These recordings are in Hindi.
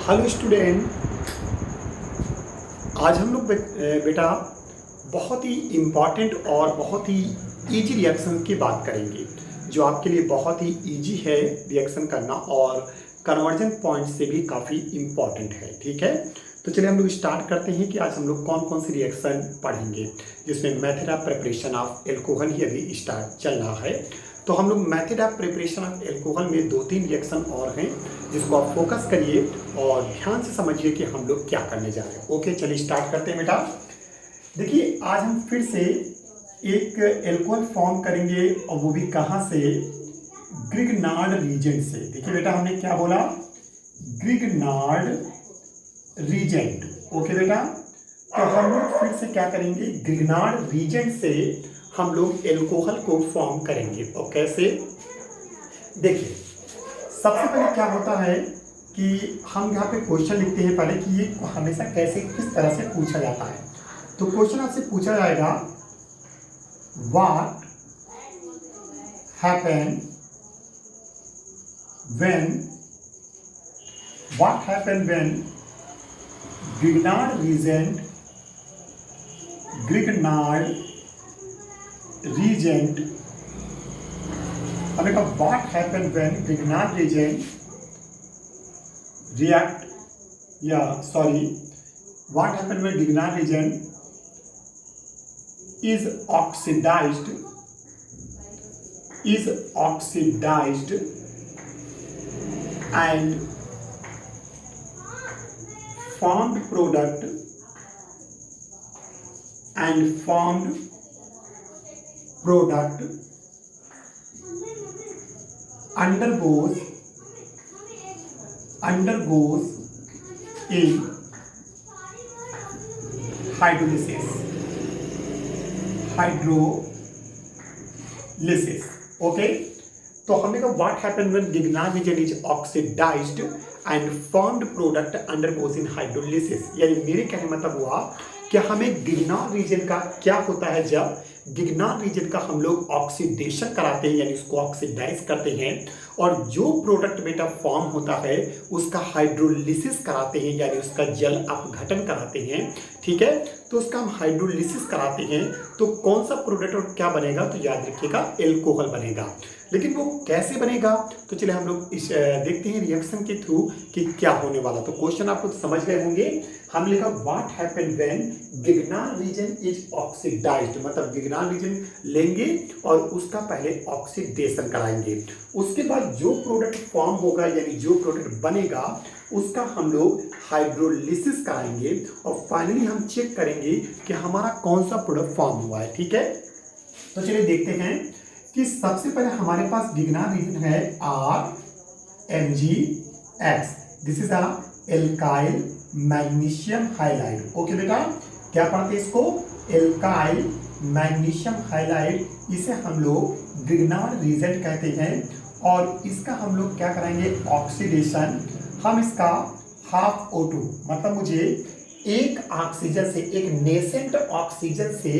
Hello student. आज हम लोग बेटा बहुत ही इम्पॉर्टेंट और बहुत ही इजी रिएक्शन की बात करेंगे जो आपके लिए बहुत ही इजी है रिएक्शन करना और कन्वर्जन पॉइंट से भी काफ़ी इम्पॉर्टेंट है। ठीक है, तो चलिए हम लोग स्टार्ट करते हैं कि आज हम लोग कौन कौन सी रिएक्शन पढ़ेंगे, जिसमें method of preparation of alcohol ही अभी स्टार्ट चल रहा है। तो हम लोग method of preparation of alcohol में 2-3 रिएक्शन और हैं जिसको आप फोकस करिए और ध्यान से समझिए कि हम लोग क्या करने जा रहे हैं। ओके, चलिए स्टार्ट करते हैं बेटा। देखिए, आज हम फिर से एक एल्कोहल फॉर्म करेंगे और वो भी कहाँ से, ग्रिग्नार्ड रीजन से। देखिए बेटा, हमने क्या बोला, ग्रिग्नार्ड रीजेंट। ओके बेटा, तो हम लोग फिर से क्या करेंगे, ग्रिग्नार्ड रीजेंट से हम लोग एल्कोहल को फॉर्म करेंगे। और कैसे, देखिए सबसे पहले क्या होता है कि हम यहाँ पे क्वेश्चन लिखते हैं पहले कि ये हमेशा कैसे किस तरह से पूछा जाता है। तो क्वेश्चन आपसे पूछा जाएगा, what happen when Grignard reagent हमने कहा what happen when Grignard reagent react what happened when Grignard reagent is oxidized and formed product undergoes in hydrolysis. Okay, तो हमने कहा what happen when Grignard reagent is oxidized and formed product undergoes in hydrolysis. यानी मेरे कहने का मतलब हुआ कि हमें ग्रिग्नार्ड रीजन का क्या होता है, जब ग्रिग्नार्ड रीजन का हम लोग ऑक्सीडेशन कराते हैं यानी उसको ऑक्सीडाइज करते हैं और जो प्रोडक्ट बेटा फॉर्म होता है उसका हाइड्रोलिसिस कराते हैं यानी उसका जल अपघटन कराते हैं। ठीक है, तो उसका हम हाइड्रोलिसिस कराते हैं तो कौन सा प्रोडक्ट और क्या बनेगा, तो याद रखिएगा एल्कोहल बनेगा। लेकिन वो कैसे बनेगा, तो चलिए हम लोग इस देखते हैं रिएक्शन के थ्रू कि क्या होने वाला। तो क्वेश्चन आप लोग समझ गए होंगे। हम लिखा what happen when Grignard reagent is oxidized, मतलब ग्रिग्नार्ड रीजन लेंगे और उसका पहले ऑक्सीडेशन कराएंगे। उसके बाद जो प्रोडक्ट फॉर्म होगा यानी जो प्रोडक्ट बनेगा उसका हम लोग हाइड्रोलिसिस कराएंगे और फाइनली हम चेक करेंगे कि हमारा कौन सा प्रोडक्ट फॉर्म हुआ है। ठीक है, तो चलिए देखते हैं कि सबसे पहले हमारे पास ग्रिग्नार्ड रीजन है RMgX। This is a alkyl magnesium halide. Okay बेटा, क्या पढ़ते हैं इसको, एल्काइल मैग्नीशियम हाइलाइड। इसे हम लोग ग्रिग्नार्ड रीजन कहते हैं और इसका हम लोग क्या कराएंगे, ऑक्सीडेशन। हम इसका हाफ O2 मतलब मुझे एक ऑक्सीजन से, एक नेसेंट ऑक्सीजन से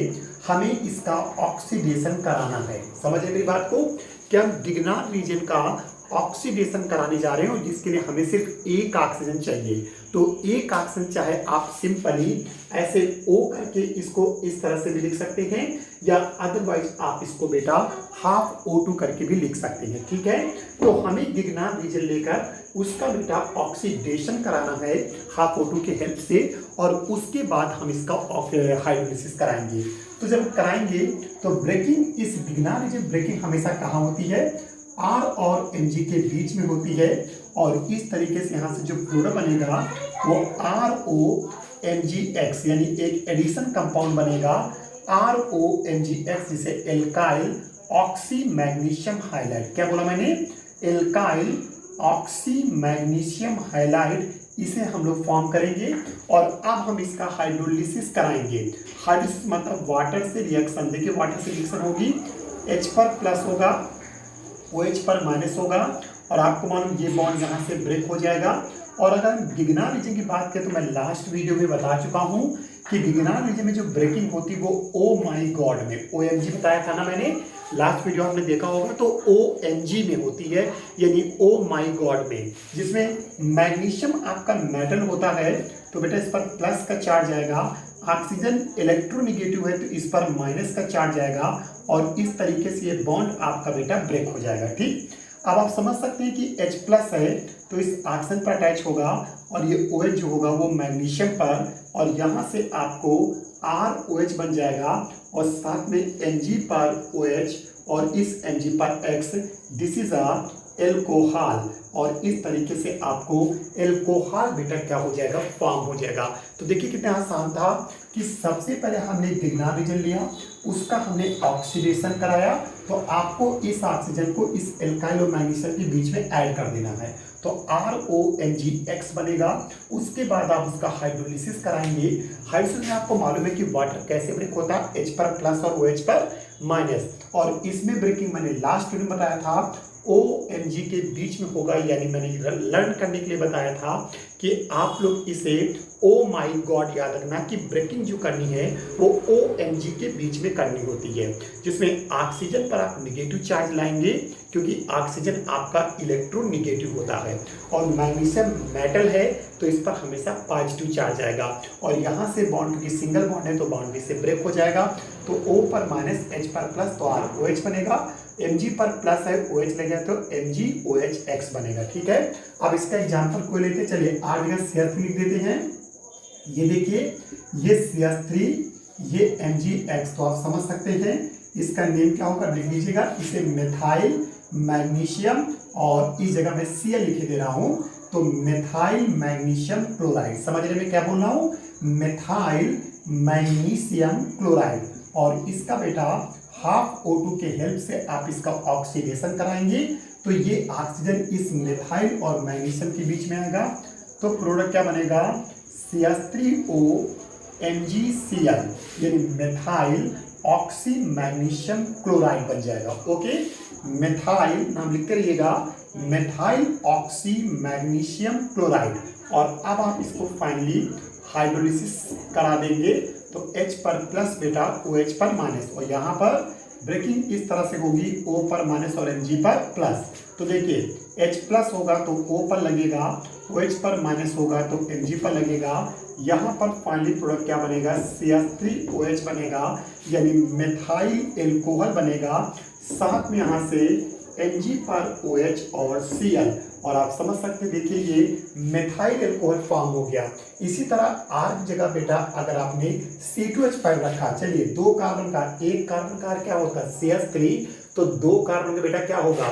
हमें इसका ऑक्सीडेशन कराना है। समझ मेरी बात को कि हम ग्रिग्नार्ड रीजन का ऑक्सीडेशन कराने जा रहे हैं और जिसके लिए हमें सिर्फ एक ऑक्सीजन चाहिए। तो एक ऑक्सीजन चाहे आप सिंपली ऐसे O करके इसको इस तरह से भी लिख सकते हैं या अदरवाइज आप इसको बेटा हाफ O2 करके भी लिख सकते हैं। ठीक है, तो हमें ग्रिग्नार्ड रीजन लेकर उसका बेटा ऑक्सीडेशन कराना है हाफ O2 के हेल्प से और उसके बाद हम इसका हाइड्रोलिसिस कराएंगे। तो जब कराएंगे तो ब्रेकिंग, इस ग्रिग्नार्ड रीजन ब्रेकिंग हमेशा कहाँ होती है, R और Mg के बीच में होती है और इस तरीके से यहाँ से जो प्रोडक्ट बनेगा वो ROMgX यानी एक एडिशन कंपाउंड बनेगा ROMgX, जिसे एल्काइल ऑक्सी मैग्नीशियम हाइलाइड। क्या बोला मैंने, एल्काइल ऑक्सी मैग्नीशियम हाइलाइड। इसे हम लोग फॉर्म करेंगे और अब हम इसका हाइड्रोलिसिस कराएंगे। हाइड्रोलिसिस मतलब वाटर से रिएक्शन। देखिए वाटर से रिएक्शन होगी, H पर प्लस होगा, OH पर माइनस होगा और आपको मालूम ये बॉन्ड यहाँ से ब्रेक हो जाएगा। और अगर ग्रिग्नार्ड रीजन की बात करें तो मैं लास्ट वीडियो में बता चुका हूँ कि ग्रिग्नार्ड रीजन में जो ब्रेकिंग होती है वो ओ माई गॉड में OMG बताया था ना मैंने, लास्ट वीडियो आपने देखा होगा तो OMG में होती है, यानी ओ माई गॉड में, जिसमें मैग्नीशियम आपका मेटल होता है तो बेटा इस पर प्लस का चार्ज आएगा, ऑक्सीजन इलेक्ट्रोनिगेटिव है तो इस पर माइनस का चार्ज आएगा और इस तरीके से ये बॉन्ड आपका बेटा ब्रेक हो जाएगा। ठीक, अब आप समझ सकते हैं कि H प्लस है तो इस ऑक्सीजन पर अटैच होगा और ये OH जो होगा वो मैग्नीशियम पर, और यहाँ से आपको ROH बन जाएगा और साथ में Mg पर OH और इस Mg पर X, this is a alcohol, और इस तरीके से आपको एल्कोहल बेटा क्या हो जाएगा, फॉर्म हो जाएगा। तो देखिए कितना आसान था कि सबसे पहले हमने ग्रिग्नार्ड रीजन लिया, उसका हमने ऑक्सीडेशन कराया, तो आपको इस ऑक्सीजन को इस एल्काइल और मैग्नीशियम के बीच में ऐड कर देना है, तो ROMgX बनेगा। उसके बाद आप उसका हाइड्रोलिसिस कराएंगे। हाइड्रोलिसिस में आपको मालूम है कि वाटर कैसे ब्रेक होता है, H पर प्लस और OH पर माइनस, और इसमें ब्रेकिंग मैंने लास्ट वीडियो में बताया था OMG के बीच में होगा, यानी मैंने लर्न करने के लिए बताया था कि आप लोग इसे ओ माई गॉड याद रखना कि ब्रेकिंग जो करनी है वो OMG के बीच में करनी होती है, जिसमें ऑक्सीजन पर आप निगेटिव चार्ज लाएंगे क्योंकि ऑक्सीजन आपका इलेक्ट्रोनिगेटिव होता है, और मैग्नीशियम मेटल है तो इस पर हमेशा पॉजिटिव चार्ज आएगा, और यहाँ से बॉन्ड क्योंकि सिंगल बॉन्ड है तो बॉन्ड से ब्रेक हो जाएगा, तो O पर माइनस H पर प्लस तो ROH बनेगा, Mg पर प्लस है OH लगेगा तो MgOHX बनेगा। ठीक है, अब इसका एग्जांपल कोई लेते, चलिए R जगह CH3 लिख देते हैं। ये देखिए ये CH3, ये MgX, तो आप समझ सकते हैं इसका नेम क्या होगा, लिख लीजिएगा, इसे मेथाइल मैग्नीशियम, और इस जगह मैं Cl लिखे दे रहा हूं तो मेथाइल मैग्नीशियम क्लोराइड। समझ रहे मैं क्या बोल रहा हूं, मेथाइल मैग्नीशियम क्लोराइड, और इसका बेटा हाफ O2 के हेल्प से आप इसका ऑक्सीडेशन कराएंगे तो ये ऑक्सीजन इस मेथाइल और मैग्नीशियम के बीच में आएगा, तो प्रोडक्ट क्या बनेगा, CH3O MgCl, यानी मेथाइल ऑक्सी मैग्नीशियम क्लोराइड बन जाएगा। ओके, मेथाइल नाम लिखते रहिएगा, मेथाइल ऑक्सी मैग्नीशियम क्लोराइड, और अब आप इसको फाइनली हाइड्रोलिसिस करा देंगे तो H पर प्लस बेटा OH पर माइनस, और यहाँ पर ब्रेकिंग इस तरह से होगी O पर माइनस और Mg पर प्लस, तो देखिए H प्लस होगा तो O पर लगेगा, OH पर माइनस होगा तो Mg पर लगेगा, यहाँ पर फाइनली प्रोडक्ट क्या बनेगा, CH3OH बनेगा, यानी मेथाइल एल्कोहल बनेगा, साथ में यहाँ से Mg पर OH और Cl, और आप समझ सकते हैं देखिए ये मेथाइल एल्कोहल फॉर्म हो गया। इसी तरह R की जगह बेटा अगर आपने C2H5 रखा, चलिए दो कार्बन का, एक कार्बन का क्या होता है CH3, तो दो कार्बन का बेटा क्या होगा,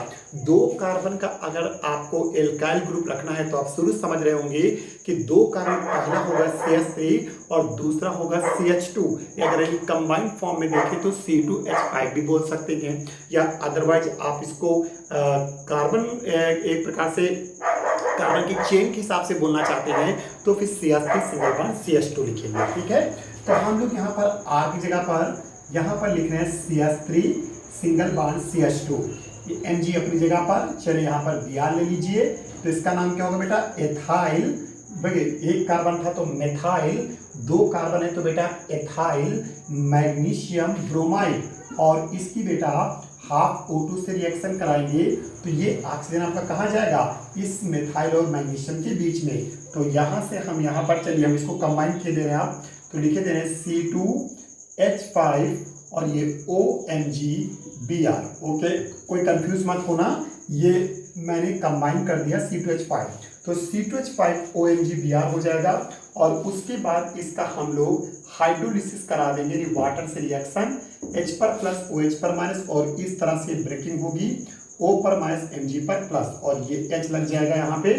दो कार्बन का अगर आपको एल्काइल ग्रुप रखना है तो आप शुरू समझ रहे होंगे कि दो कार्बन पहला होगा CH3 और दूसरा होगा CH2, अगर इन कंबाइंड फॉर्म में देखें तो C2H5 भी बोल सकते हैं, या अदरवाइज आप इसको कार्बन एक प्रकार से कार्बन की चेन के हिसाब से बोलना चाहते हैं तो फिर CH3 सिंगल बॉन्ड CH2 लिखेंगे। ठीक है, तो हम लोग यहाँ पर R की जगह पर यहाँ पर लिख रहे हैं CH3 सिंगल बॉन्ड CH2, ये Mg अपनी जगह पर, चलिए यहाँ पर Br ले लीजिए, तो इसका नाम क्या होगा बेटा, एथाइल, देखिए एक कार्बन था तो मेथाइल, दो कार्बन है तो बेटा एथाइल मैग्नीशियम ब्रोमाइड, और इसकी बेटा हाफ O2 से रिएक्शन कराएंगे तो ये ऑक्सीजन आपका कहाँ जाएगा, इस मेथाइल और मैग्नीशियम के बीच में, तो यहाँ से हम यहाँ पर चलिए हम इसको कंबाइन किए दे रहे हैं, आप तो लिखे दे रहे हैं C2H5 और ये OMgBr। ओके, कोई कंफ्यूज मत होना, ये मैंने कंबाइन कर दिया C2H5, तो C2H5 OMgBr हो जाएगा, और उसके बाद इसका हम लोग हाइड्रोलिसिस करा देंगे, यानी वाटर से रिएक्शन H पर प्लस OH पर माइनस, और इस तरह से ब्रेकिंग होगी O पर माइनस Mg पर प्लस, और ये H लग जाएगा यहाँ पे,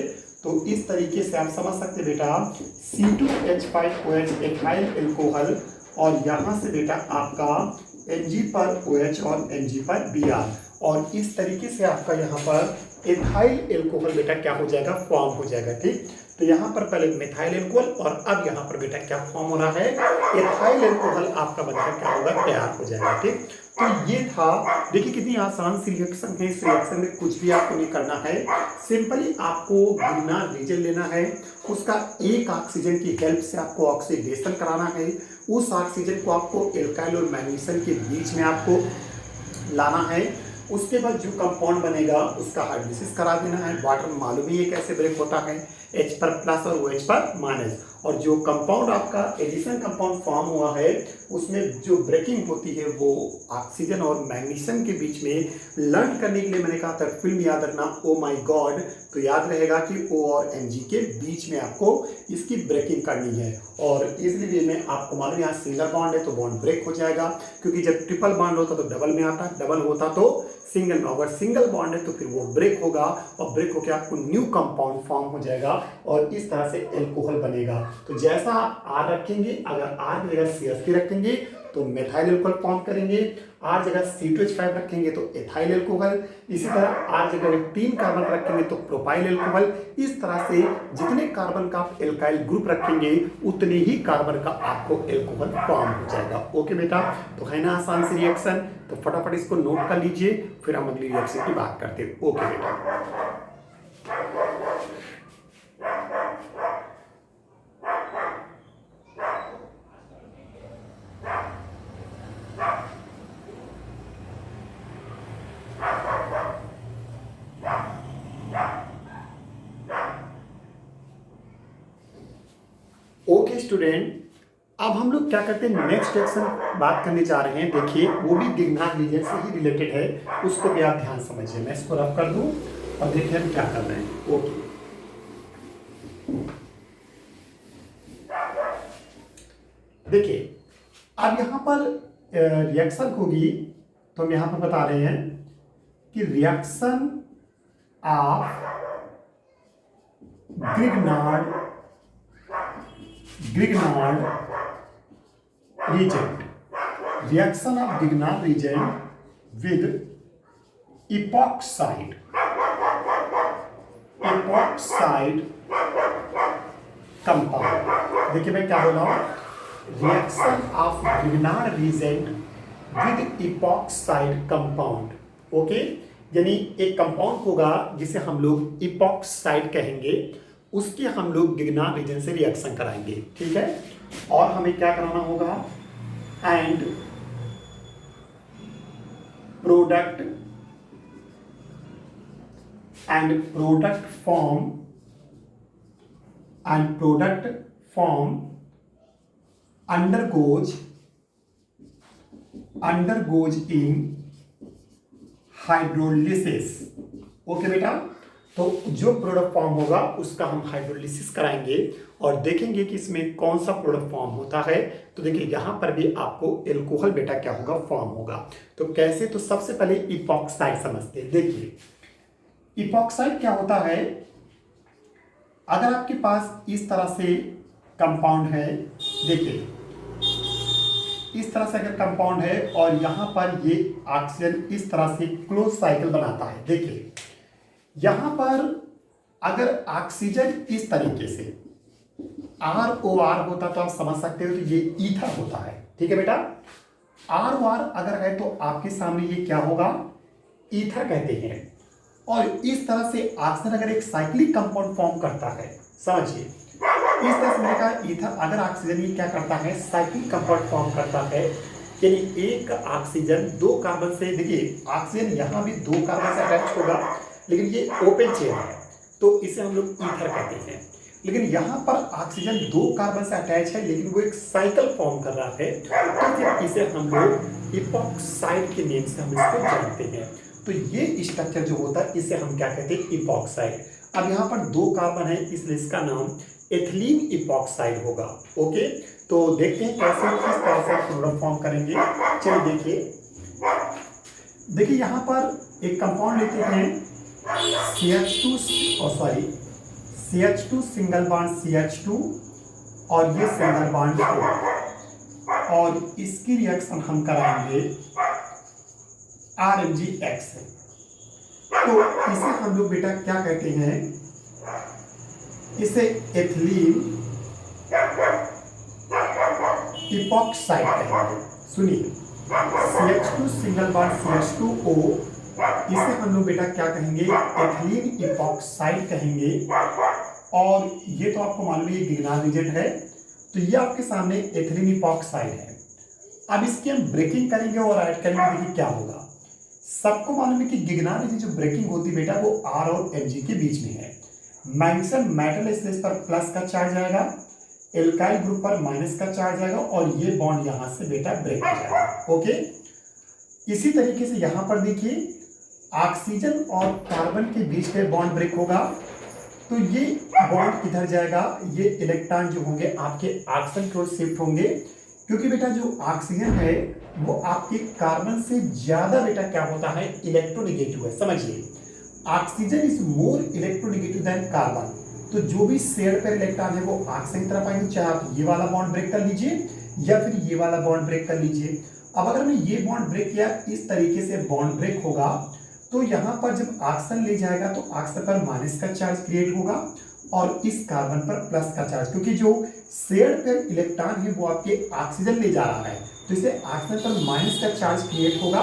तो इस तरीके से आप समझ सकते बेटा C2H5OH एथाइल एल्कोहल, और यहाँ से बेटा आपका Mg पर OH और Mg पर Br, और इस तरीके से आपका यहाँ पर एथाइल एल्कोहल बेटा क्या हो जाएगा, फॉर्म हो जाएगा। ठीक, तो यहाँ पर पहले मेथाइल एल्कोहल और अब यहाँ पर बेटा क्या फॉर्म हो रहा है, एथाइल एल्कोहल आपका बनकर क्या होगा, तैयार हो जाएगा। ठीक, तो ये था, देखिए कितनी आसान सी रिएक्शन है, इस रिएक्शन में कुछ भी आपको नहीं करना है, सिंपली आपको ग्रिग्नार्ड रीजन लेना है, उसका एक ऑक्सीजन की हेल्प से आपको ऑक्सीडेशन कराना है, उस ऑक्सीजन को आपको एल्काइल और मैग्नीशियम के बीच में आपको लाना है। उसके बाद जो कंपाउंड बनेगा उसका हाइड्रोलिसिस करा देना है। वाटर में मालूम ही है कैसे ब्रेक होता है, H पर प्लस और OH पर माइनस। और जो कंपाउंड आपका एडिशन कंपाउंड फॉर्म हुआ है उसमें जो ब्रेकिंग होती है वो ऑक्सीजन और मैग्नीशियम के बीच में। लर्न करने के लिए मैंने कहा था फिल्म याद रखना, ओ माय गॉड, तो याद रहेगा कि O और Mg के बीच में आपको इसकी ब्रेकिंग करनी है। और इसलिए में आपको मालूम यहाँ सिंगल बॉन्ड है तो बॉन्ड ब्रेक हो जाएगा, क्योंकि जब ट्रिपल बॉन्ड होता तो डबल में आता, डबल होता तो सिंगल में। अगर सिंगल बॉन्ड है तो फिर वो ब्रेक होगा और ब्रेक होकर आपको न्यू कंपाउंड फॉर्म हो जाएगा और इस तरह से एल्कोहल बनेगा। तो जैसा आप R रखेंगे, अगर R की जगह CH3 रखेंगे तो मेथाइल एल्कोहल फॉर्म करेंगे, R जगह C2H5 रखेंगे तो एथाइल एल्कोहल, इसी तरह R जगह 3 कार्बन रखेंगे तो प्रोपाइल एल्कोहल। इस तरह से जितने कार्बन का आप एल्काइल ग्रुप रखेंगे उतने ही कार्बन का आपको एल्कोहल फॉर्म हो जाएगा। ओके बेटा, तो है ना आसान सी रिएक्शन, तो फटाफट इसको नोट कर लीजिए, फिर हम अगली रिएक्शन की बात करते हैं। ओके बेटा, ओके स्टूडेंट, अब हम लोग क्या करते हैं, नेक्स्ट रिएक्शन बात करने जा रहे हैं। देखिए वो भी गिगनार्ड रीजन से ही रिलेटेड है, उसको भी आप ध्यान समझिए। मैं इसको रफ कर दूं और देखिए हम क्या कर रहे हैं। ओके, देखिए अब यहाँ पर रिएक्शन होगी तो हम यहाँ पर बता रहे हैं कि reaction of Grignard reagent, reaction of Grignard reagent with epoxide compound। देखिए मैं क्या बोल रहा हूँ, reaction of Grignard reagent with epoxide compound। Okay, यानी एक कंपाउंड होगा जिसे हम लोग इपॉक्साइड कहेंगे, उसके हम लोग गिगनार्ड रीजन से रिएक्शन कराएंगे, ठीक है। और हमें क्या कराना होगा, and product form undergoes in hydrolysis. Okay बेटा, तो जो प्रोडक्ट फॉर्म होगा उसका हम हाइड्रोलिसिस कराएंगे और देखेंगे कि इसमें कौन सा प्रोडक्ट फॉर्म होता है। तो देखिए यहाँ पर भी आपको एल्कोहल बेटा क्या होगा, फॉर्म होगा। तो कैसे, तो सबसे पहले इपॉक्साइड समझते हैं। देखिए इपॉक्साइड क्या होता है, अगर आपके पास इस तरह से कंपाउंड है, देखिए इस तरह से अगर कंपाउंड है और यहाँ पर ये ऑक्सीजन इस तरह से क्लोज साइकिल बनाता है। देखिए यहाँ पर अगर ऑक्सीजन इस तरीके से ROR होता तो आप समझ सकते हो, तो ये ईथर होता है, ठीक है बेटा। ROR अगर है तो आपके सामने ये क्या होगा, ईथर कहते हैं। और इस तरह से ऑक्सीजन अगर एक साइक्लिक कंपाउंड फॉर्म करता है, समझिए इस तरह से मैंने कहा ईथर, अगर ऑक्सीजन ये क्या करता है, साइक्लिक कंपाउंड फॉर्म करता है, यानी एक ऑक्सीजन 2 कार्बन से, देखिए ऑक्सीजन यहाँ भी 2 कार्बन से अटैच होगा, लेकिन ये ओपन चेन है तो इसे हम लोग ईथर कहते हैं। लेकिन यहाँ पर ऑक्सीजन 2 कार्बन से अटैच है लेकिन वो एक साइकिल फॉर्म कर रहा है, तो फिर इसे हम लोग इपॉक्साइड के नेम से हम इसको जानते हैं। तो ये स्ट्रक्चर जो होता है इसे हम क्या कहते हैं, इपॉक्साइड। अब यहाँ पर 2 कार्बन है इसलिए इसका नाम एथिलीन इपॉक्साइड होगा। ओके, तो देखते हैं कैसे किस तरह से प्रोडक्ट फॉर्म करेंगे। चलिए देखिए यहाँ पर एक कंपाउंड लेते हैं CH2 सिंगल बॉन्ड CH2 और ये सिंगल बॉन्ड O, और इसकी रिएक्शन हम कराएंगे RMgX से। तो इसे हम लोग बेटा क्या कहते हैं, इसे एथिलीन इपॉक्साइड कहेंगे। सुनिए CH2 सिंगल बॉन्ड CH2O, इसे हम लोग बेटा क्या कहेंगे, एथिलीन इपॉक्साइड कहेंगे। और ये तो आपको मालूम है ये गिगनार्ड रीजेंट है, तो ये आपके सामने एथिलीन इपॉक्साइड है। अब इसकी हम ब्रेकिंग करेंगे और ऐड करेंगे, देखिए क्या होगा। सबको मालूम है कि गिगनार जो ब्रेकिंग होती है बेटा वो R और Mg के बीच में है। मैग्नीशियम मेटल है इसलिए इस पर प्लस का चार्ज आएगा, एल्काइल ग्रुप पर माइनस का चार्ज आएगा और ये बॉन्ड यहां से बेटा ब्रेक हो जाएगा। ओके, इसी तरीके से यहां पर देखिए ऑक्सीजन और कार्बन के बीच में बॉन्ड ब्रेक होगा तो ये बॉन्ड किधर जाएगा, ये इलेक्ट्रॉन जो होंगे आपके ऑक्सीजन की ओर शिफ्ट होंगे, क्योंकि बेटा जो ऑक्सीजन है वो आपके कार्बन से ज्यादा बेटा क्या होता है, इलेक्ट्रोनेगेटिव है। समझिए, oxygen is more electronegative than carbon. तो जो भी शेयर पेयर इलेक्ट्रॉन है वो ऑक्सीजन की तरफ आएंगे, चाहे आप ये वाला बॉन्ड ब्रेक कर लीजिए या फिर ये वाला बॉन्ड ब्रेक कर लीजिए। अब अगर मैं ये बॉन्ड ब्रेक किया, इस तरीके से बॉन्ड ब्रेक होगा तो यहाँ पर जब ऑक्सीजन ले जाएगा तो ऑक्सीजन पर माइनस का चार्ज क्रिएट होगा और इस कार्बन पर प्लस का चार्ज, क्योंकि जो शेयर पेयर इलेक्ट्रॉन है वो आपके ऑक्सीजन ले जा रहा है तो इसे ऑक्सीजन पर माइनस का चार्ज क्रिएट होगा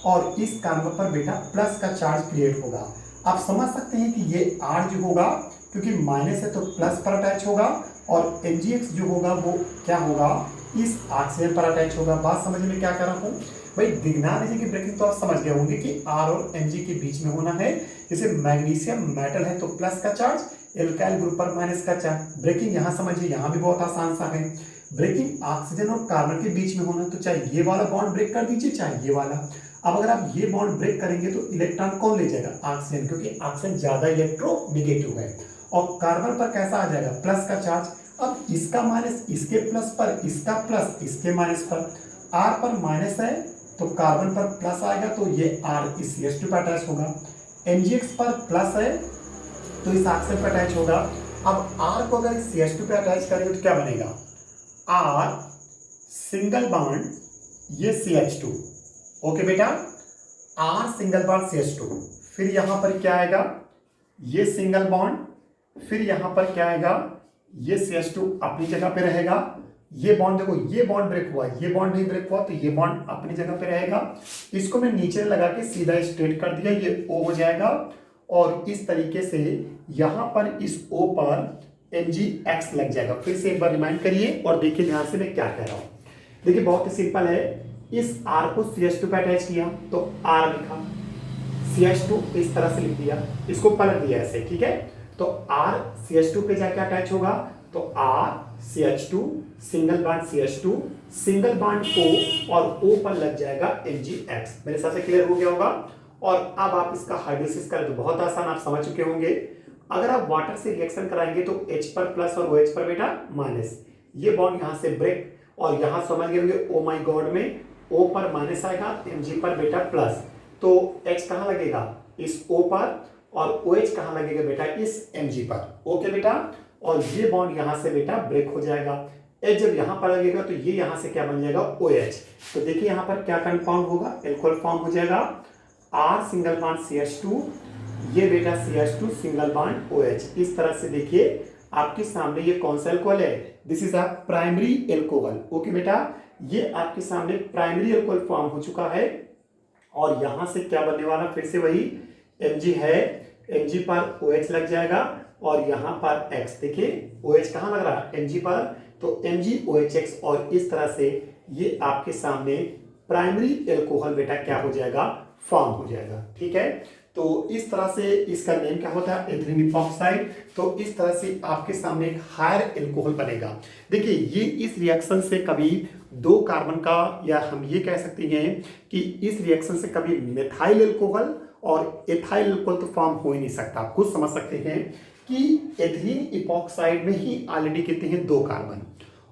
और इस कार्बन पर बेटा प्लस का चार्ज क्रिएट होगा। आप समझ सकते हैं कि ये R जो होगा क्योंकि माइनस है तो प्लस पर अटैच होगा और MgX जो होगा वो क्या होगा, इस ऑक्सीजन पर अटैच होगा। बात समझ में क्या कर रहा हूँ भाई, गिगनार की ब्रेकिंग तो आप समझ गए होंगे कि R और Mg के बीच में होना है। जैसे मैग्नीशियम मेटल है तो प्लस का चार्ज, एल्काइल ग्रुप पर माइनस का चार्ज। ब्रेकिंग यहाँ समझिए, यहाँ भी बहुत आसान सा है। ब्रेकिंग ऑक्सीजन और कार्बन के बीच में होना तो चाहे ये वाला बॉन्ड ब्रेक कर दीजिए चाहे ये वाला। अब अगर आप ये बॉन्ड ब्रेक करेंगे तो इलेक्ट्रॉन कौन ले जाएगा, ऑक्सीजन, क्योंकि ऑक्सीजन ज्यादा इलेक्ट्रोनेगेटिव है और कार्बन पर कैसा आ जाएगा, प्लस का चार्ज। अब इसका माइनस इसके प्लस पर, इसका प्लस इसके माइनस पर। R पर माइनस है तो कार्बन पर प्लस आएगा तो ये R इस CH2 पर अटैच होगा। MgX पर प्लस है तो इस ऑक्सीजन पर अटैच होगा। अब R को अगर CH2 पे अटैच करेंगे तो क्या बनेगा, R सिंगल बॉन्ड ये CH2। ओके बेटा, R सिंगल बॉन्ड CH2, फिर यहां पर क्या आएगा, ये सिंगल बॉन्ड, फिर यहां पर क्या आएगा, ये CH2 अपनी जगह पे रहेगा। ये बॉन्ड देखो, ये बॉन्ड ब्रेक हुआ, ये बॉन्ड नहीं ब्रेक हुआ तो ये बॉन्ड अपनी जगह पे रहेगा। इसको मैं नीचे लगा के सीधा स्ट्रेट कर दिया, ये O हो जाएगा और इस तरीके से यहां पर इस O पर MgX लग जाएगा। फिर से एक बार रिमाइंड करिए और देखिए ध्यान से मैं क्या कह रहा हूं। देखिए बहुत ही सिंपल है, इस R को CH2 पे अटैच किया तो R लिखा, CH2 इस तरह से लिख दिया, इसको पलट दिया ऐसे, ठीक है। तो R CH2 पे जाके अटैच होगा तो R CH2 single bond CH2 single bond O और O पर लग जाएगा MgX। मेरे साथ से क्लियर हो गया होगा। और अब आप इसका हाइड्रोलिसिस करें तो बहुत आसान, आप समझ चुके होंगे। अगर आप वाटर से रिएक्शन कराएंगे तो H पर प्लस और OH पर बेटा माइनस, ये बॉन्ड यहां से ब्रेक और यहां समझ गए होंगे ओ माई गॉड में O पर माइनस आएगा, Mg पर बेटा प्लस, तो H कहां लगेगा, इस O पर, और OH कहां लगेगा बेटा, इस Mg पर। ओके बेटा, और ये बॉन्ड यहां से बेटा ब्रेक हो जाएगा। H जब यहां पर लगेगा तो ये यहां से क्या बन जाएगा, OH। तो देखिए यहां पर क्या कंपाउंड होगा, एल्कोहल फॉर्म हो जाएगा। R सिंगल बॉन्ड CH2, ये बेटा CH2 सिंगल बॉन्ड OH। इस तरह से देखिए आपके सामने ये कौन सा एल्कोहल है, this is a primary alcohol. Okay बेटा, ये आपके सामने प्राइमरी एल्कोहल फॉर्म हो चुका है और यहां से क्या बनने वाला, फिर से वही Mg है, Mg पर OH लग जाएगा और यहां पर X, देखिए OH कहां लग रहा है, Mg पर, तो MgOHX और इस तरह से ये आपके सामने प्राइमरी एल्कोहल बेटा क्या हो जाएगा, फॉर्म हो जाएगा। ठीक है, तो इस तरह से इसका नेम क्या होता है, एथिलीन इपॉक्साइड। तो इस तरह से आपके सामने एक हायर एल्कोहल बनेगा। देखिए ये इस रिएक्शन से कभी दो कार्बन का, या हम ये कह सकते हैं कि इस रिएक्शन से कभी मेथाइल एल्कोहल और एथाइल एल्कोहल तो फॉर्म हो ही नहीं सकता। आप खुद समझ सकते हैं कि एथिलीन इपॉक्साइड में ही ऑलरेडी कितने हैं, दो कार्बन,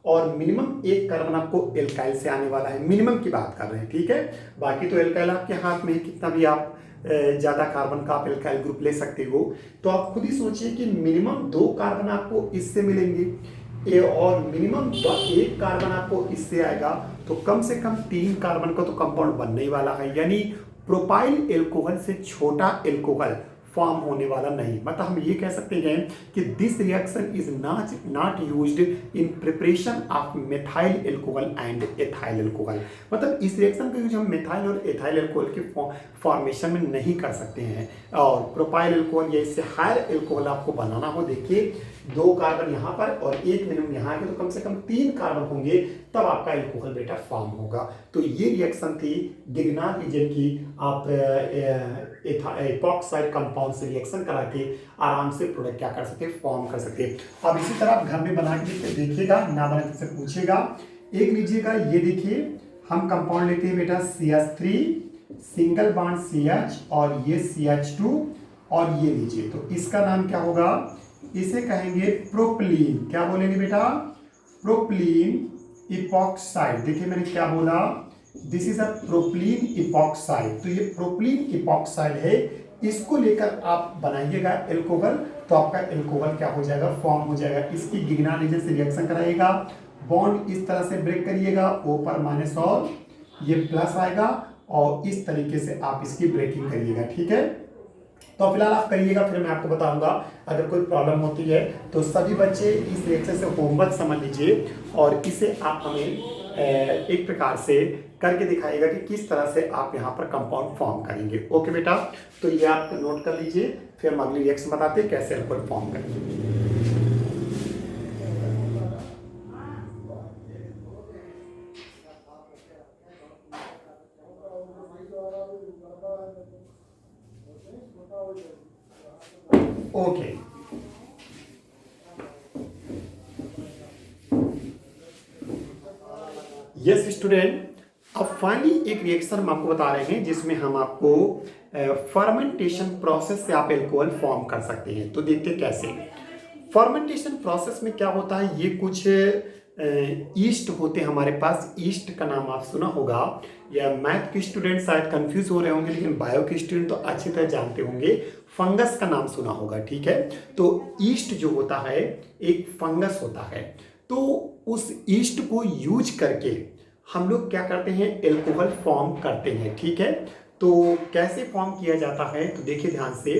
और मिनिमम एक कार्बन आपको एल्काइल से आने वाला है, मिनिमम की बात कर रहे हैं। ठीक है, बाकी तो एल्काइल आपके हाथ में है, कितना भी आप ज्यादा कार्बन का आप एल्काइल ग्रुप ले सकते हो। तो आप खुद ही सोचिए कि मिनिमम दो कार्बन आपको इससे मिलेंगे और मिनिमम एक कार्बन आपको इससे आएगा, तो कम से कम 3 कार्बन का तो कंपाउंड बनने ही वाला है। यानी प्रोपाइल एल्कोहल से छोटा एल्कोहल फॉर्म होने वाला नहीं। मतलब हम ये कह सकते हैं कि this reaction is not used in preparation of methyl alcohol and ethyl alcohol. मतलब इस रिएक्शन का यूज हम मेथाइल और एथाइल एल्कोहल के फॉर्मेशन में नहीं कर सकते हैं। और प्रोपाइल एल्कोहल या इससे हायर एल्कोहल आपको बनाना हो, देखिए 2 कार्बन यहाँ पर और 1 मिनिमम यहाँ के, तो कम से कम 3 कार्बन होंगे तब आपका एल्कोहल बेटा फॉर्म होगा। तो ये रिएक्शन थी गिगनार रीजन की। आप इपॉक्साइड कंपाउंड से रिएक्शन करा के आराम से प्रोडक्ट क्या कर सकते हैं, फॉर्म कर सकते हैं। अब इसी तरह आप घर में बना के देखिएगा, ना बना से पूछेगा। एक लीजिएगा, ये देखिए हम कंपाउंड लेते हैं बेटा CH3 सिंगल बॉन्ड CH और ये CH2 और ये लीजिए, तो इसका नाम क्या होगा, इसे कहेंगे प्रोपलीन। क्या बोलेंगे बेटा, प्रोपलीन इपॉक्साइड। देखिए मैंने क्या बोला, this is a propylene epoxide. तो ये प्रोपलीन इपॉक्साइड है, इसको लेकर आप बनाइएगा एल्कोहल, तो आपका एल्कोहल क्या हो जाएगा, फॉर्म हो जाएगा। इसकी गिगनार रीजन से रिएक्शन कराइएगा, बॉन्ड इस तरह से ब्रेक करिएगा, O पर माइनस और ये प्लस आएगा, और इस तरीके से आप इसकी ब्रेकिंग करिएगा। ठीक है, तो फिलहाल आप करिएगा, फिर मैं आपको बताऊंगा अगर कोई प्रॉब्लम होती है। तो सभी बच्चे इस रिएक्शन से होमवर्क समझ लीजिए और इसे आप हमें एक प्रकार से करके दिखाइएगा कि किस तरह से आप यहाँ पर कंपाउंड फॉर्म करेंगे। ओके बेटा, तो ये आप नोट कर लीजिए, फिर हम अगली रिएक्शन बताते हैं कैसे एल्कोहल फॉर्म करेंगे। ओके, यस स्टूडेंट, अब फाइनली एक रिएक्शन हम आपको बता रहे हैं जिसमें हम आपको फर्मेंटेशन प्रोसेस से आप एल्कोहल फॉर्म कर सकते हैं। तो देखते हैं कैसे। फर्मेंटेशन प्रोसेस में क्या होता है, ये कुछ ईस्ट होते हैं हमारे पास। ईस्ट का नाम आप सुना होगा, या मैथ के स्टूडेंट शायद कंफ्यूज हो रहे होंगे, लेकिन बायो के स्टूडेंट तो अच्छी तरह जानते होंगे। फंगस का नाम सुना होगा, ठीक है। तो ईस्ट जो होता है एक फंगस होता है, तो उस ईस्ट को यूज करके हम लोग क्या करते हैं, एल्कोहल फॉर्म करते हैं। ठीक है, तो कैसे फॉर्म किया जाता है, तो देखिए ध्यान से।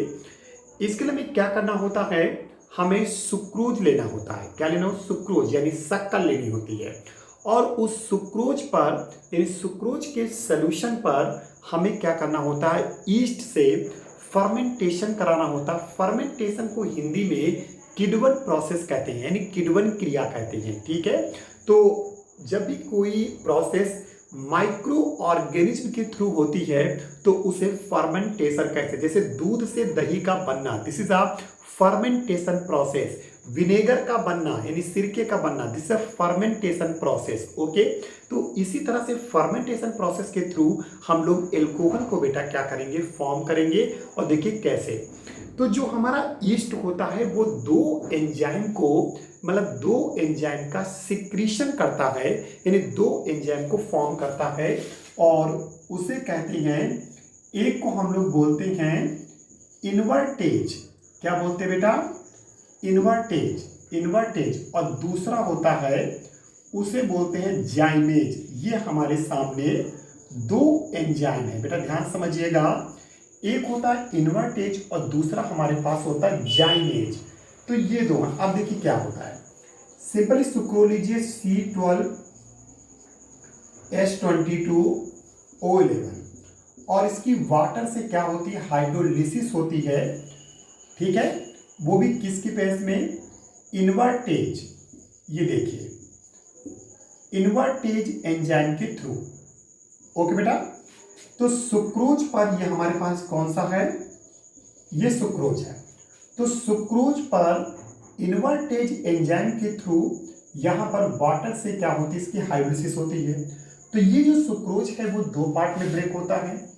इसके लिए हमें क्या करना होता है, हमें सुक्रोज लेना होता है। क्या लेना हो, सुक्रोज यानी शक्कर लेनी होती है। और उस सुक्रोज पर यानी सुक्रोज के सोल्यूशन पर हमें क्या करना होता है, ईस्ट से फर्मेंटेशन कराना होता है। फर्मेंटेशन को हिंदी में किण्वन प्रोसेस कहते हैं, यानी किण्वन क्रिया कहते हैं। ठीक है, तो जब भी कोई प्रोसेस माइक्रो ऑर्गेनिज्म के थ्रू होती है तो उसे फर्मेंटेशन कहते हैं। जैसे दूध से दही का बनना, this is a fermentation process. Vinegar का बनना यानी सिरके का बनना, this is fermentation process. Okay, तो इसी तरह से फर्मेंटेशन प्रोसेस के थ्रू हम लोग एल्कोहल को बेटा क्या करेंगे, फॉर्म करेंगे। और देखिए कैसे। तो जो हमारा ईस्ट होता है वो 2 एंजाइम को, मतलब 2 एंजाइम का सिक्रीशन करता है, यानी 2 एंजाइम को फॉर्म करता है, और उसे कहते हैं, एक को हम लोग बोलते हैं इन्वर्टेज। क्या बोलते हैं बेटा, इन्वर्टेज। और दूसरा होता है, उसे बोलते हैं जाइमेज। ये हमारे सामने 2 एंजाइम है बेटा, ध्यान समझिएगा। एक होता है इन्वर्टेज और दूसरा हमारे पास होता है जाइमेज। तो ये 2 हैं। अब देखिए क्या होता है, सिंपली सुक्रोज लीजिए C12H22O11, और इसकी वाटर से क्या होती है, हाइड्रोलिसिस होती है। ठीक है, वो भी किसकी बेस में, इन्वर्टेज। ये देखिए इन्वर्टेज एंजाइम के थ्रू। ओके बेटा, तो सुक्रोज पर ये हमारे पास कौन सा है, ये सुक्रोज है। तो सुक्रोज पर इन्वर्टेज एंजाइम के थ्रू यहाँ पर वाटर से क्या होती है, इसकी हाइड्रोलिसिस होती है। तो ये जो सुक्रोज है वो 2 पार्ट में ब्रेक होता है।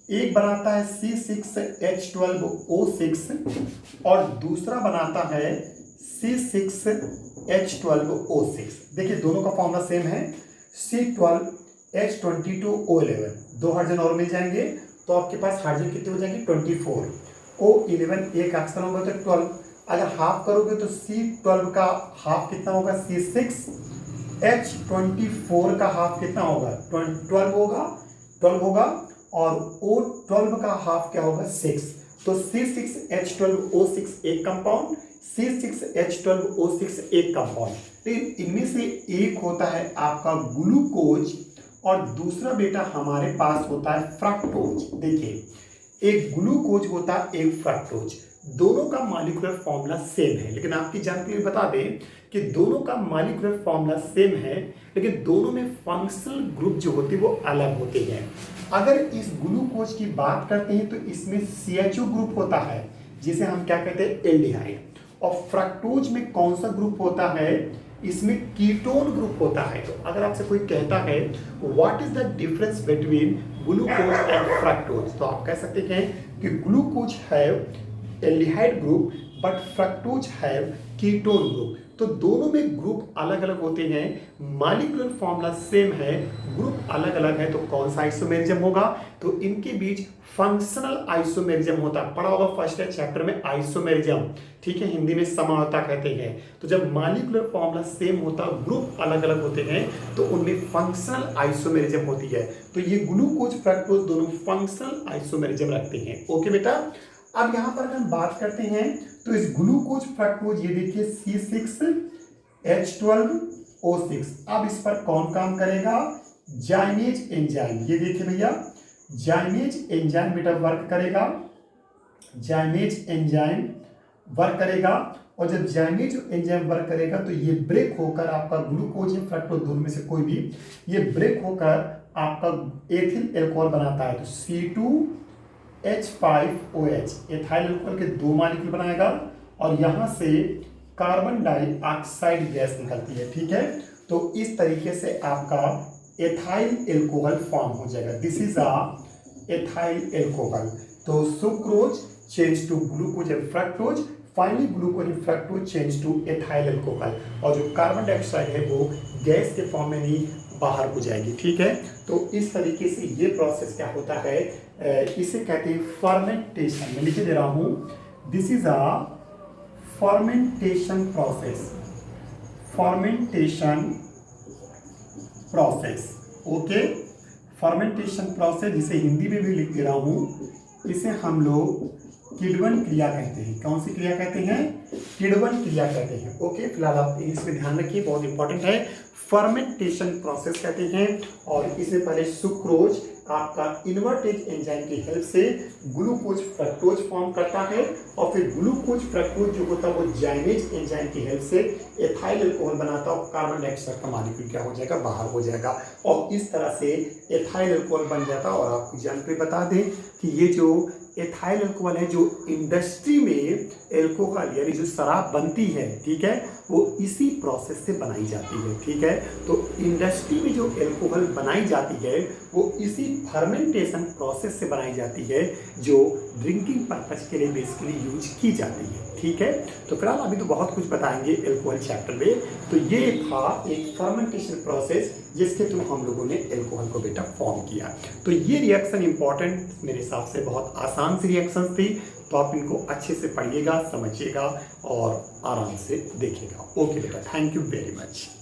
एक बनाता है C6H12O6 और दूसरा बनाता है C6H12O6। देखिए दोनों का फॉर्मूला सेम है, C12H22O11। 2 हाइड्रोजन और मिल जाएंगे, तो आपके पास हाइड्रोजन कितने हो जाएंगे, 24। O11 एक ऑक्सीजन होगा तो 12। अगर हाफ करोगे तो C12 का हाफ कितना होगा, C6H24 का हाफ कितना होगा, 12 होगा, और O12 का हाफ क्या होगा, 6। तो C6H12O6 एक कंपाउंड, C6H12O6 एक कंपाउंड। तो इनमें से एक होता है आपका ग्लूकोज और दूसरा बेटा हमारे पास होता है फ्रक्टोज। देखिए एक ग्लूकोज होता है, एक फ्रक्टोज, दोनों का मॉलिक्यूलर फॉर्मूला सेम है, लेकिन आपकी जानकारी के लिए बता दें कि दोनों का मॉलिक्यूलर फॉर्मूला सेम है, लेकिन दोनों में फंक्शनल ग्रुप जो होते हैं वो अलग होते हैं। अगर इस ग्लूकोज की बात करते हैं तो इसमें CHO ग्रुप होता है जिसे हम क्या कहते हैं, एल्डिहाइड। और फ्रक्टोज में कौन सा ग्रुप होता है, इसमें कीटोन ग्रुप होता है। तो अगर आपसे कोई कहता है what is the difference between glucose and fructose, तो आप कह सकते हैं कि glucose have aldehyde group but fructose have ketone group. तो दोनों में ग्रुप अलग अलग होते हैं, मॉलिक्यूलर फॉर्मूला सेम है, ग्रुप अलग अलग है, तो कौन सा आइसोमेरिज्म होगा, तो इनके बीच फंक्शनल आइसोमेरिज्म होता है। पढ़ा होगा फर्स्ट चैप्टर में आइसोमेरिज्म, ठीक है, हिंदी में समानता कहते हैं। तो जब मॉलिक्यूलर फॉर्मूला सेम होता है, ग्रुप अलग अलग होते हैं, तो उनमें फंक्शनल आइसोमेरिज्म होती है। तो ये ग्लूकोज फ्रक्टोज दोनों फंक्शनल आइसोमेरिज्म रखते हैं। ओके बेटा, अब यहां पर हम बात करते हैं तो इस ग्लूकोज फ्रक्टोज, ये देखिए C6H12O6, अब इस पर कौन काम करेगा, जाइमेज एंजाइम। ये देखिए भैया जाइमेज एंजाइम बेटा वर्क करेगा, जाइमेज एंजाइम वर्क करेगा। और जब जाइमेज एंजाइम वर्क करेगा तो ये ब्रेक होकर आपका ग्लूकोज या फ्रक्टोज दोनों में से कोई भी ये ब्रेक होकर आपका एथिल एल्कोहल बनाता है। तो C2H5OH एथाइल अल्कोहल के 2 मॉलिक्यूल बनाएगा और यहां से कार्बन डाइऑक्साइड गैस निकलती है, ठीक है। तो इस तरीके से आपका एथाइल एल्कोहल फॉर्म हो जाएगा। This is a ethyl alcohol. तो sucrose change to glucose and fructose, finally glucose and fructose change to ethyl alcohol, और जो कार्बन डाइऑक्साइड है वो गैस के फॉर्म में ही बाहर हो जाएगी, ठीक है। तो इस तरीके से ये प्रोसेस क्या होता है, इसे कहते हैं फर्मेंटेशन। मैं लिखे दे रहा हूं, this is a fermentation process, fermentation process. Okay, fermentation process, जिसे हिंदी में भी लिख दे रहा हूं, इसे हम लोग किण्वन क्रिया कहते हैं। कौन सी क्रिया कहते हैं, किण्वन क्रिया कहते हैं। ओके, फिलहाल आप इसमें ध्यान रखिए, बहुत इंपॉर्टेंट है। फर्मेंटेशन प्रोसेस कहते हैं, और इसमें पहले सुक्रोज आपका इन्वर्टेज एंजाइम की हेल्प से ग्लूकोज फ्रक्टोज फॉर्म करता है, और फिर ग्लूकोज फ्रक्टोज जो होता है वो जाइमेज एंजाइम की हेल्प से एथाइल अल्कोहल बनाता है, और कार्बन डाइऑक्साइड का मॉलिक्यूल क्या हो जाएगा, बाहर हो जाएगा, और इस तरह से एथाइल अल्कोहल बन जाता है। और आपको जानकारी बता दें कि ये जो एथाइल अल्कोहल है, जो इंडस्ट्री में एल्कोहल यानी जो शराब बनती है, ठीक है, वो इसी प्रोसेस से बनाई जाती है, ठीक है। तो इंडस्ट्री में जो एल्कोहल बनाई जाती है वो इसी फर्मेंटेशन प्रोसेस से बनाई जाती है, जो ड्रिंकिंग पर्पज के लिए बेसिकली यूज की जाती है, ठीक है। तो फिलहाल अभी तो बहुत कुछ बताएंगे एल्कोहल चैप्टर में। तो ये था एक फर्मेंटेशन प्रोसेस जिसके थ्रू हम लोगों ने एल्कोहल को बेटा फॉर्म किया। तो ये रिएक्शन इंपॉर्टेंट मेरे हिसाब से बहुत आसान सी रिएक्शन थी, तो आप इनको अच्छे से पढ़िएगा, समझिएगा और आराम से देखिएगा। ओके बेटा, थैंक यू वेरी मच।